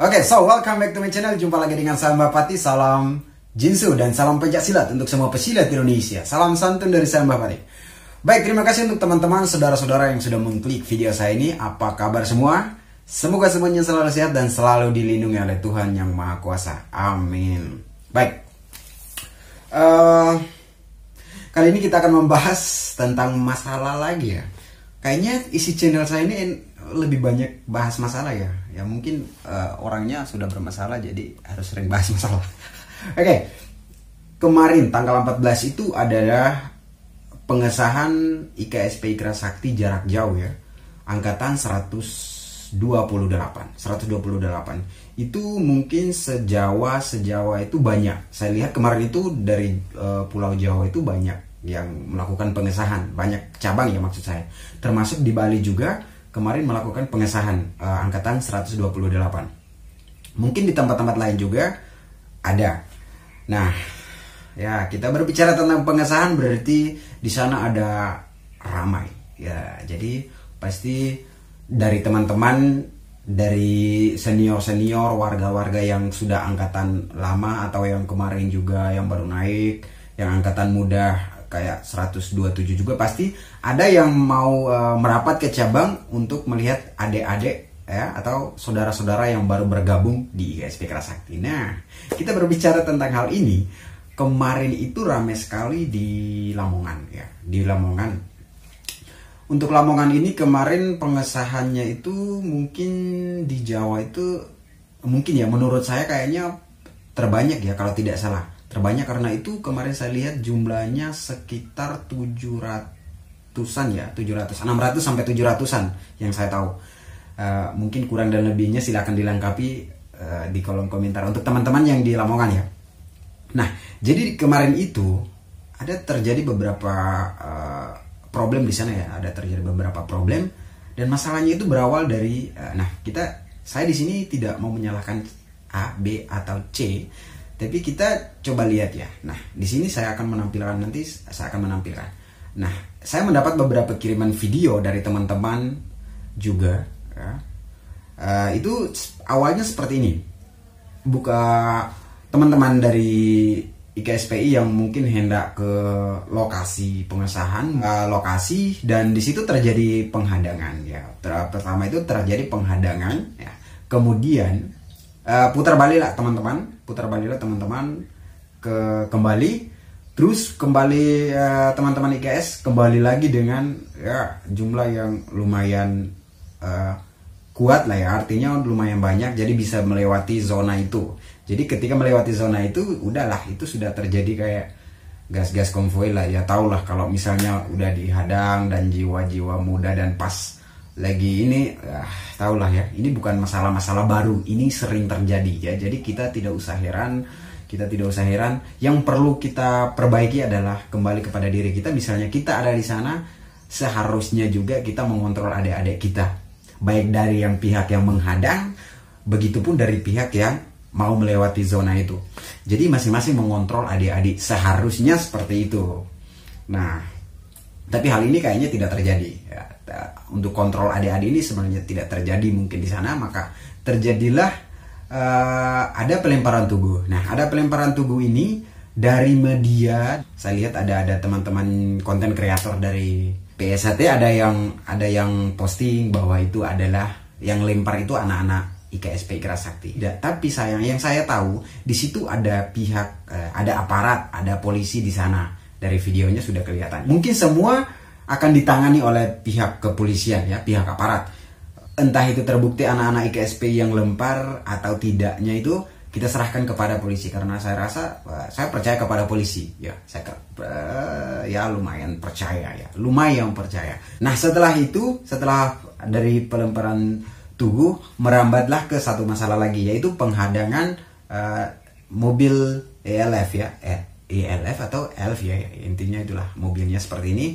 Oke, so welcome back to my channel. Jumpa lagi dengan saya Mbak Pati. Salam Jinsu dan salam pencak untuk semua pesilat Indonesia. Salam santun dari saya Mbak Pati. Baik, terima kasih untuk teman-teman, saudara-saudara yang sudah mengklik video saya ini. Apa kabar semua? Semoga semuanya selalu sehat dan selalu dilindungi oleh Tuhan Yang Maha Kuasa. Amin. Baik. Kali ini kita akan membahas tentang masalah lagi ya. Kayaknya isi channel saya ini lebih banyak bahas masalah ya. Ya mungkin orangnya sudah bermasalah jadi harus sering bahas masalah. Oke. Kemarin tanggal 14 itu adalah pengesahan IKSP Ikra Sakti jarak jauh ya. Angkatan 128. Itu mungkin sejauh itu banyak. Saya lihat kemarin itu dari Pulau Jawa itu banyak yang melakukan pengesahan, banyak cabang ya maksud saya. Termasuk di Bali juga kemarin melakukan pengesahan angkatan 128. Mungkin di tempat-tempat lain juga ada. Nah, ya kita berbicara tentang pengesahan berarti di sana ada ramai. Ya, jadi pasti dari teman-teman, dari senior-senior, warga-warga yang sudah angkatan lama atau yang kemarin juga yang baru naik, yang angkatan muda kayak 127 juga pasti ada yang mau merapat ke cabang untuk melihat adik-adik ya atau saudara-saudara yang baru bergabung di IKSP Ikra Sakti. Nah, kita berbicara tentang hal ini. Kemarin itu ramai sekali di Lamongan ya, di Lamongan. Untuk Lamongan ini kemarin pengesahannya itu mungkin di Jawa itu mungkin ya menurut saya kayaknya terbanyak ya kalau tidak salah. Terbanyak karena itu kemarin saya lihat jumlahnya sekitar 700-an ya, 600 sampai 700-an yang saya tahu. Mungkin kurang dan lebihnya silakan dilengkapi di kolom komentar untuk teman-teman yang di Lamongan ya. Nah, jadi kemarin itu ada terjadi beberapa problem di sana ya, ada terjadi beberapa problem dan masalahnya itu berawal dari saya di sini tidak mau menyalahkan A, B atau C, tapi kita coba lihat ya. Nah, di sini saya akan menampilkan Nah, saya mendapat beberapa kiriman video dari teman-teman juga ya. Itu awalnya seperti ini. Teman-teman dari IKSPI yang mungkin hendak ke lokasi pengesahan lokasi dan di situ terjadi penghadangan ya. Pertama itu terjadi penghadangan ya. Kemudian putar balik teman-teman kembali terus kembali teman-teman IKS kembali lagi dengan ya jumlah yang lumayan kuat lah ya, artinya lumayan banyak jadi bisa melewati zona itu. Jadi ketika melewati zona itu udahlah itu sudah terjadi kayak gas-gas konvoy lah ya, tahulah kalau misalnya udah dihadang dan jiwa-jiwa muda dan pas lagi ini tahulah ya, ini bukan masalah-masalah baru, ini sering terjadi ya. Jadi kita tidak usah heran. Yang perlu kita perbaiki adalah kembali kepada diri kita. Misalnya kita ada di sana, seharusnya juga kita mengontrol adik-adik kita, baik dari yang pihak yang menghadang, begitupun dari pihak yang mau melewati zona itu. Jadi masing-masing mengontrol adik-adik, seharusnya seperti itu. Nah, tapi hal ini kayaknya tidak terjadi ya. Untuk kontrol adik-adik ini sebenarnya tidak terjadi mungkin di sana, maka terjadilah ada pelemparan tubuh. Nah, ada pelemparan tubuh ini dari media. Saya lihat ada teman-teman konten kreator dari PSHT ada yang posting bahwa itu adalah yang lempar itu anak-anak IKSP Ikra Sakti. Tapi yang saya tahu di situ ada pihak, ada aparat, ada polisi di sana. Dari videonya sudah kelihatan. Mungkin semua akan ditangani oleh pihak kepolisian ya, pihak aparat. Entah itu terbukti anak-anak IKSP yang lempar atau tidaknya itu kita serahkan kepada polisi karena saya rasa saya percaya kepada polisi ya. Lumayan percaya. Nah, setelah dari pelemparan tubuh merambatlah ke satu masalah lagi, yaitu penghadangan mobil ELF ya, ELF atau ELF ya, intinya itulah mobilnya seperti ini.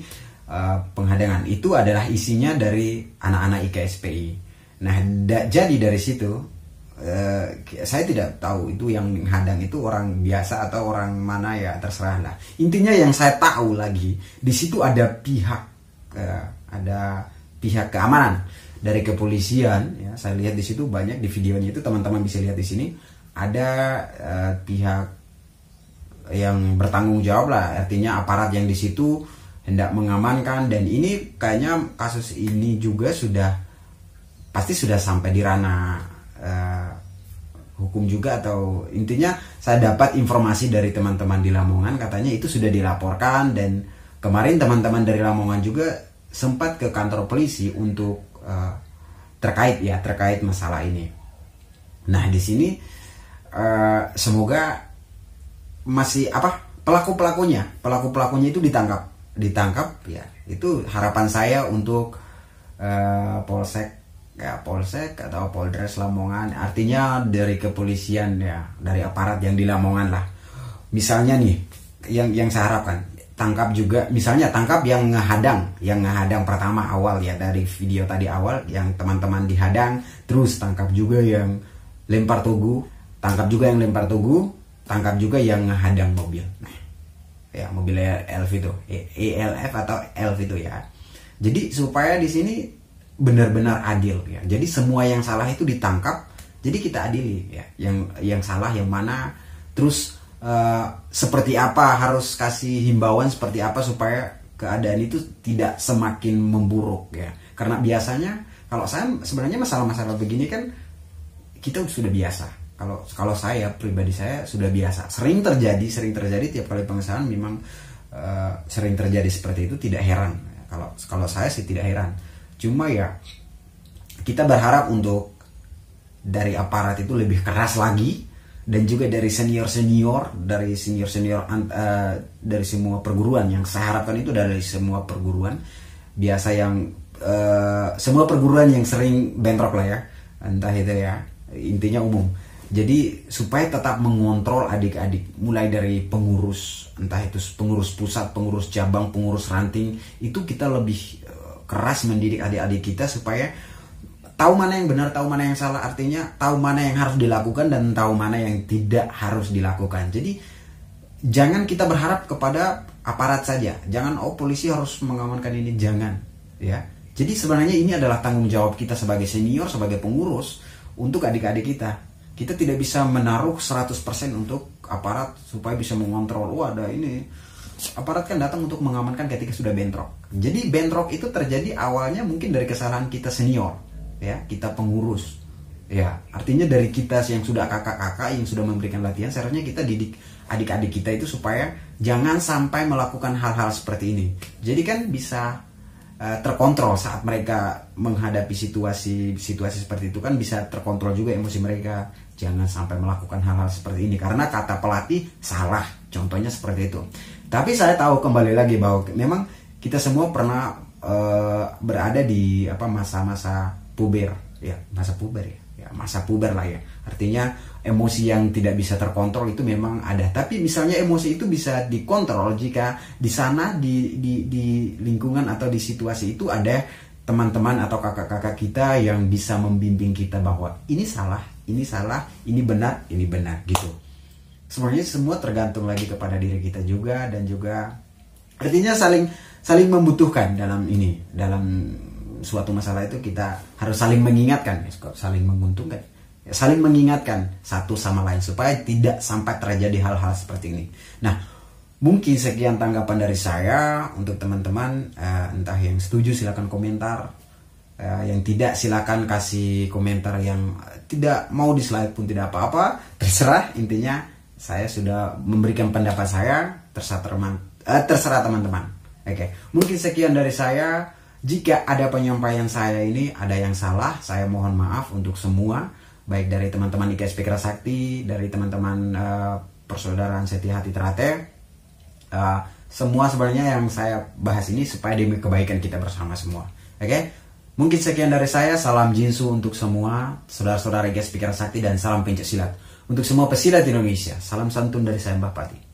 Penghadangan itu adalah isinya dari anak-anak IKSPI. Nah, jadi dari situ saya tidak tahu itu yang menghadang itu orang biasa atau orang mana ya, terserah lah. Intinya yang saya tahu lagi di situ ada pihak keamanan. dari kepolisian ya, saya lihat di situ banyak di videonya itu, teman-teman bisa lihat di sini ada pihak yang bertanggung jawab lah, artinya aparat yang di situ hendak mengamankan. Dan ini kayaknya kasus ini juga pasti sudah sampai di ranah hukum juga, atau intinya saya dapat informasi dari teman-teman di Lamongan katanya itu sudah dilaporkan. Dan kemarin teman-teman dari Lamongan juga sempat ke kantor polisi untuk terkait masalah ini. Nah di sini semoga masih pelaku-pelakunya itu ditangkap ya. Itu harapan saya untuk polsek atau Polres Lamongan, artinya dari kepolisian ya, dari aparat yang di Lamongan lah. Misalnya nih yang saya harapkan, tangkap yang ngehadang pertama awal ya, dari video tadi awal yang teman-teman dihadang, terus tangkap juga yang lempar tugu, tangkap juga yang ngehadang mobil. Nah, ya mobil ELF itu, ELF atau ELF itu ya. Jadi supaya di sini benar-benar adil ya. Jadi semua yang salah itu ditangkap, jadi kita adili ya. Yang salah yang mana, terus seperti apa, harus kasih himbauan seperti apa supaya keadaan itu tidak semakin memburuk ya. Karena biasanya kalau saya sebenarnya masalah-masalah begini kan kita sudah biasa. Kalau saya pribadi, saya sudah biasa. Sering terjadi tiap kali pengesahan, memang sering terjadi seperti itu, tidak heran. Kalau saya sih tidak heran. Cuma ya kita berharap untuk dari aparat itu lebih keras lagi, dan juga dari senior dari semua perguruan. Yang saya harapkan itu dari semua perguruan. Biasa yang semua perguruan yang sering bentrok lah ya, entah itu ya, intinya umum. Jadi supaya tetap mengontrol adik-adik, mulai dari pengurus, entah itu pengurus pusat, pengurus cabang, pengurus ranting, itu kita lebih keras mendidik adik-adik kita supaya tahu mana yang benar, tahu mana yang salah, artinya tahu mana yang harus dilakukan dan tahu mana yang tidak harus dilakukan. Jadi jangan kita berharap kepada aparat saja, jangan polisi harus mengamankan ini, jangan ya. Jadi sebenarnya ini adalah tanggung jawab kita sebagai senior, sebagai pengurus untuk adik-adik kita. Kita tidak bisa menaruh 100% untuk aparat supaya bisa mengontrol. Ada ini. Aparat kan datang untuk mengamankan ketika sudah bentrok. Jadi bentrok itu terjadi awalnya mungkin dari kesalahan kita senior, ya, kita pengurus. Ya, artinya dari kita yang sudah kakak-kakak yang sudah memberikan latihan, seharusnya kita didik adik-adik kita itu supaya jangan sampai melakukan hal-hal seperti ini. Jadi kan bisa terkontrol saat mereka menghadapi situasi seperti itu, kan bisa terkontrol juga emosi mereka. Jangan sampai melakukan hal-hal seperti ini karena kata pelatih salah, contohnya seperti itu. Tapi saya tahu kembali lagi bahwa memang kita semua pernah berada di masa-masa puber ya, masa puber lah ya. Artinya emosi yang tidak bisa terkontrol itu memang ada. Tapi misalnya emosi itu bisa dikontrol jika di sana di lingkungan atau di situasi itu ada teman-teman atau kakak-kakak kita yang bisa membimbing kita bahwa ini salah, ini benar gitu. Sebenarnya semua tergantung lagi kepada diri kita juga, dan juga artinya saling membutuhkan dalam suatu masalah itu. Kita harus saling mengingatkan, saling menguntungkan, saling mengingatkan satu sama lain supaya tidak sampai terjadi hal-hal seperti ini. Nah, mungkin sekian tanggapan dari saya untuk teman-teman. Entah yang setuju silakan komentar, yang tidak silakan kasih komentar, yang tidak mau dislike pun tidak apa-apa, terserah. Intinya saya sudah memberikan pendapat saya, terserah teman-teman. Oke, mungkin sekian dari saya. Jika ada penyampaian saya ini ada yang salah, saya mohon maaf untuk semua, baik dari teman-teman IKSP Kerasakti, dari teman-teman Persaudaraan Setia Hati Ternate. Semua sebenarnya yang saya bahas ini supaya demi kebaikan kita bersama semua. Oke, mungkin sekian dari saya. Salam Jinsu untuk semua saudara-saudara IKSP Kerasakti, dan salam pencak silat untuk semua pesilat Indonesia. Salam santun dari saya, Mbah Pati.